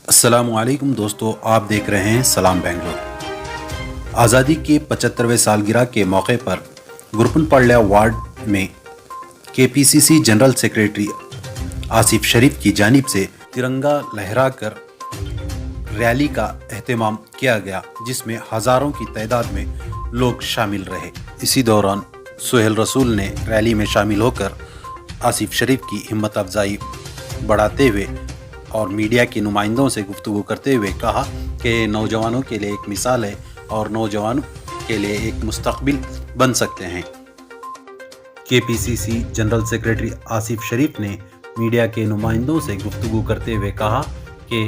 अस्सलामुअलैकुम दोस्तों, आप देख रहे हैं सलाम बेंगलोर। आज़ादी के 75वें सालगिरह के मौके पर गुरपनपाड्या वार्ड में केपीसीसी जनरल सेक्रेटरी आसिफ शरीफ की जानिब से तिरंगा लहराकर रैली का एहतमाम किया गया, जिसमें हज़ारों की तादाद में लोग शामिल रहे। इसी दौरान सुहेल रसूल ने रैली में शामिल होकर आसिफ शरीफ की हिम्मत अफजाई बढ़ाते हुए और मीडिया के नुमाइंदों से गुफ्तगू करते हुए कहा कि नौजवानों के लिए एक मिसाल है और नौजवानों के लिए एक मुस्तकबिल बन सकते हैं। केपीसीसी जनरल सेक्रेटरी आसिफ शरीफ ने मीडिया के नुमाइंदों से गुफ्तगू करते हुए कहा कि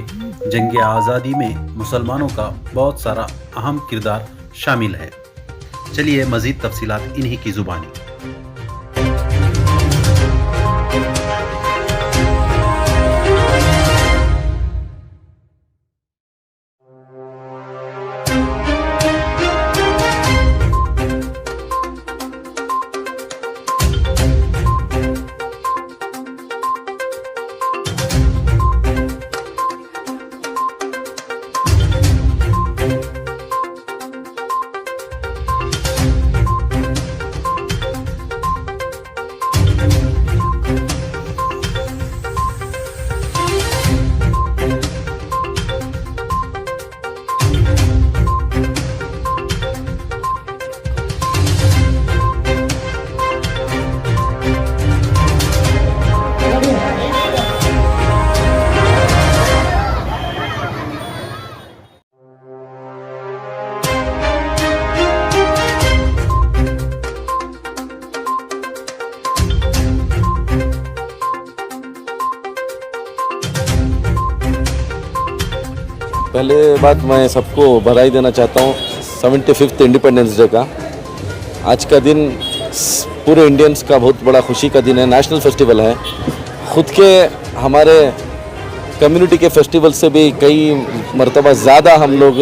जंग आज़ादी में मुसलमानों का बहुत सारा अहम किरदार शामिल है। चलिए मज़ीद तफसीलात इन्हीं की ज़ुबानी। पहले बात मैं सबको बधाई देना चाहता हूँ 75th इंडिपेंडेंस डे का। आज का दिन पूरे इंडियंस का बहुत बड़ा खुशी का दिन है, नेशनल फेस्टिवल है। ख़ुद के हमारे कम्युनिटी के फेस्टिवल से भी कई मरतबा ज़्यादा हम लोग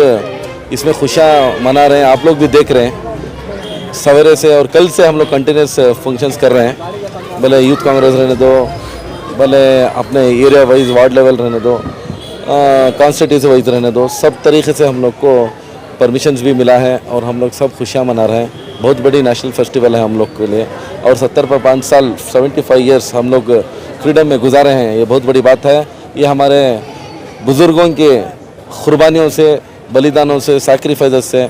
इसमें खुशियाँ मना रहे हैं। आप लोग भी देख रहे हैं, सवेरे से और कल से हम लोग कंटिन्यूस फंक्शंस कर रहे हैं। भले यूथ कांग्रेस रहने दो, भले अपने एरिया वाइज वार्ड लेवल रहने दो, कॉन्स्टिट्यूंसी वाइज रहने दो, सब तरीके से हम लोग को परमिशंस भी मिला है और हम लोग सब खुशियाँ मना रहे हैं। बहुत बड़ी नेशनल फेस्टिवल है हम लोग के लिए और 70 पर 5 साल 75 ईयर्स हम लोग फ्रीडम में गुजारे हैं। ये बहुत बड़ी बात है। ये हमारे बुज़ुर्गों के कुर्बानियों से, बलिदानों से, सैक्रिफाइस से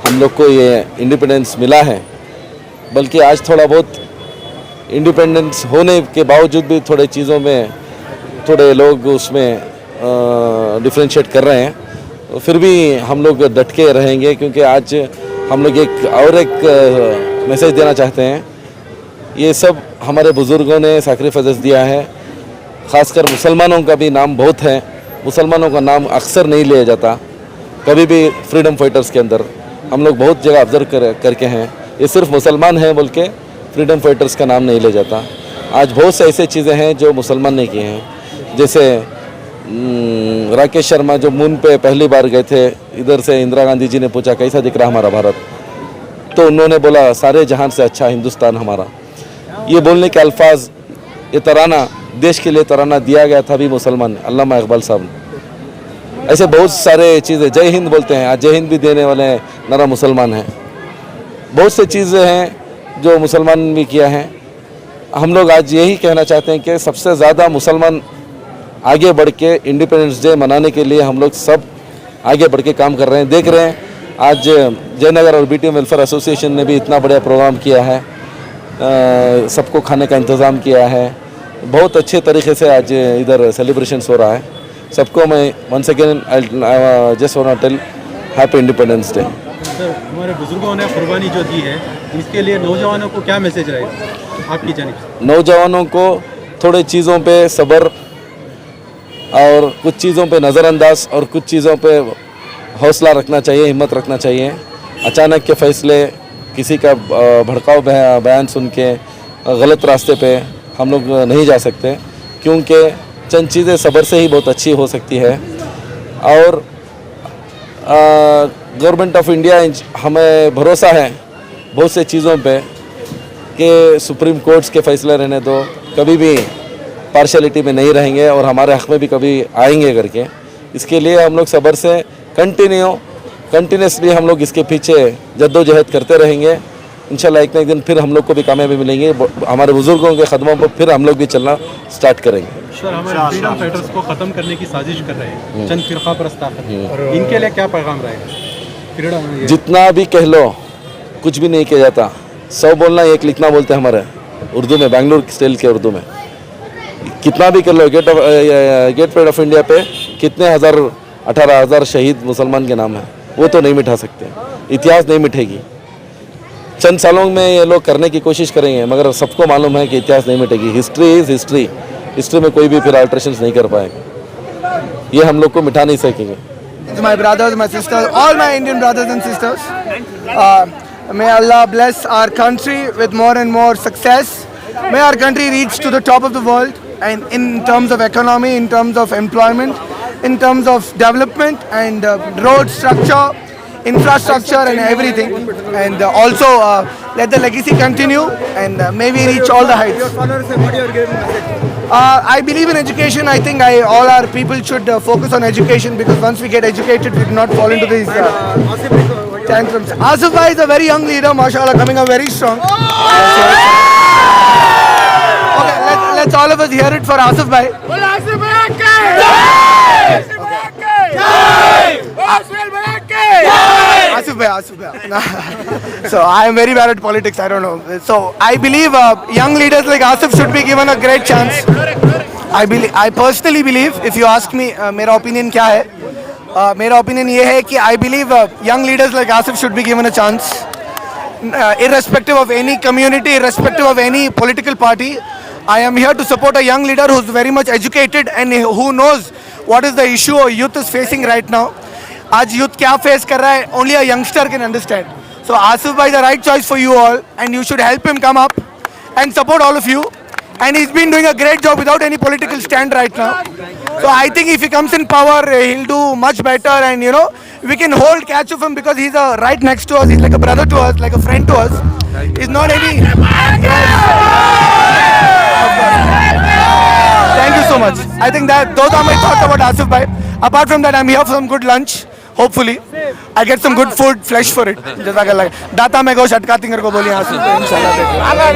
हम लोग को ये इंडिपेंडेंस मिला है। बल्कि आज थोड़ा बहुत इंडिपेंडेंस होने के बावजूद भी थोड़े चीज़ों में थोड़े लोग उसमें डिफ्रेंशिएट कर रहे हैं। फिर भी हम लोग डट के रहेंगे, क्योंकि आज हम लोग एक मैसेज देना चाहते हैं। ये सब हमारे बुज़ुर्गों ने सैक्रिफाइस दिया है। ख़ासकर मुसलमानों का भी नाम बहुत है। मुसलमानों का नाम अक्सर नहीं लिया जाता कभी भी। फ्रीडम फाइटर्स के अंदर हम लोग बहुत जगह ऑब्जर्व करके हैं, ये सिर्फ मुसलमान हैं बोल के फ्रीडम फाइटर्स का नाम नहीं लिया जाता। आज बहुत से ऐसे चीज़ें हैं जो मुसलमान ने किए हैं। जैसे राकेश शर्मा जो मून पे पहली बार गए थे, इधर से इंदिरा गांधी जी ने पूछा कैसा दिख रहा हमारा भारत, तो उन्होंने बोला सारे जहान से अच्छा हिंदुस्तान हमारा। ये बोलने के अल्फाज, ये तराना, देश के लिए तराना दिया गया था भी मुसलमान, अल्लामा इकबाल साहब ने। ऐसे बहुत सारे चीज़ें, जय हिंद बोलते हैं, आज जय हिंद भी देने वाले नरा मुसलमान हैं। बहुत से चीज़ें हैं जो मुसलमान भी किया है। हम लोग आज यही कहना चाहते हैं कि सबसे ज़्यादा मुसलमान आगे बढ़ के इंडिपेंडेंस डे मनाने के लिए हम लोग सब आगे बढ़ के काम कर रहे हैं। देख रहे हैं आज जयनगर और बीटीएम वेलफेयर एसोसिएशन ने भी इतना बड़ा प्रोग्राम किया है, सबको खाने का इंतज़ाम किया है। बहुत अच्छे तरीके से आज इधर सेलिब्रेशंस हो रहा है। सबको मैं once again I just want to tell happy Independence Day. Sir, हमारे बुजुर्गों ने कुर्बानी जो दी है, इसके लिए नौजवानों को क्या मैसेज रहेगा आपकी जानिब से? नौजवानों को थोड़े चीज़ों पे सब्र और कुछ चीज़ों पे नज़रअंदाज और कुछ चीज़ों पे हौसला रखना चाहिए, हिम्मत रखना चाहिए। अचानक के फैसले, किसी का भड़काऊ बयान सुन के गलत रास्ते पे हम लोग नहीं जा सकते, क्योंकि चंद चीज़ें सब्र से ही बहुत अच्छी हो सकती है। और गवर्नमेंट ऑफ इंडिया हमें भरोसा है बहुत से चीज़ों पे कि सुप्रीम कोर्ट्स के फैसले रहने दो, कभी भी पार्शलिटी में नहीं रहेंगे और हमारे हक़ में भी कभी आएंगे करके। इसके लिए हम लोग सब्र से कंटिन्यूसली हम लोग इसके पीछे जद्दोजहद करते रहेंगे। इंशाल्लाह एक ना एक दिन फिर हम लोग को भी कामयाबी मिलेंगे, हमारे बुजुर्गों के कदमों पर फिर हम लोग भी चलना स्टार्ट करेंगे। सर, हमारे फ्रीडम फाइटर्स को ख़त्म करने की साजिश कर रहे हैं चंद फिरका परस्त ताकत, इनके लिए क्या पैगाम रहेगा? फ्रीडम जितना भी कह लो कुछ भी नहीं किया जाता, 100 बोलना एक लिखना बोलते हैं हमारे उर्दू में, बेंगलुरु स्टाइल के उर्दू में। कितना भी कर लो, गेट ऑफ इंडिया पे कितने 18,000 शहीद मुसलमान के नाम है, वो तो नहीं मिटा सकते, इतिहास नहीं मिटेगी। चंद सालों में ये लोग करने की कोशिश करेंगे, मगर सबको मालूम है कि इतिहास नहीं मिटेगी। हिस्ट्री इज़ हिस्ट्री, हिस्ट्री में कोई भी फिर अल्ट्रेशंस नहीं कर पाएगा, ये हम लोग को मिटा नहीं सकेंगे। My brothers, my sisters, all my Indian brothers and sisters, may Allah bless our country with more and more success. May our country reach to the top of the world, and in terms of economy, in terms of employment, in terms of development and road structure, infrastructure and everything, and also let the legacy continue and maybe reach all the heights. I believe in education. I think all our people should focus on education, because once we get educated, we do not fall into these tantrums. Asif bhai is a very young leader, mashallah, coming up very strong. Okay, let's all of us hear it for Asif bhai. Asif bhai. So I am very bad at politics, I don't know. So I believe young leaders like Asif should be given a great chance. I personally believe, if you ask me, मेरा opinion क्या है? मेरा opinion ये है कि I believe young leaders like Asif should be given a chance. Irrespective of any community, irrespective of any political party, I am here to support a young leader who is very much educated and who knows what is the issue our youth is facing right now. आज youth क्या face कर रहा है, only a youngster can understand. So Asif bhai is the right choice for you all, and you should help him come up and support all of you. And he's been doing a great job without any political stand right now. So I think if he comes in power, he'll do much better, and we can hold catch of him, because he's right next to us. He's like a brother to us, like a friend to us. He's not any. Thank you so much. I think that those are my thoughts about Asif bhai. Apart from that, I'm here for some good lunch. Hopefully, I get some good food, flesh for it. Jazakallah. Data mein go shatka tingar ko boli Asif bhai. Inshallah.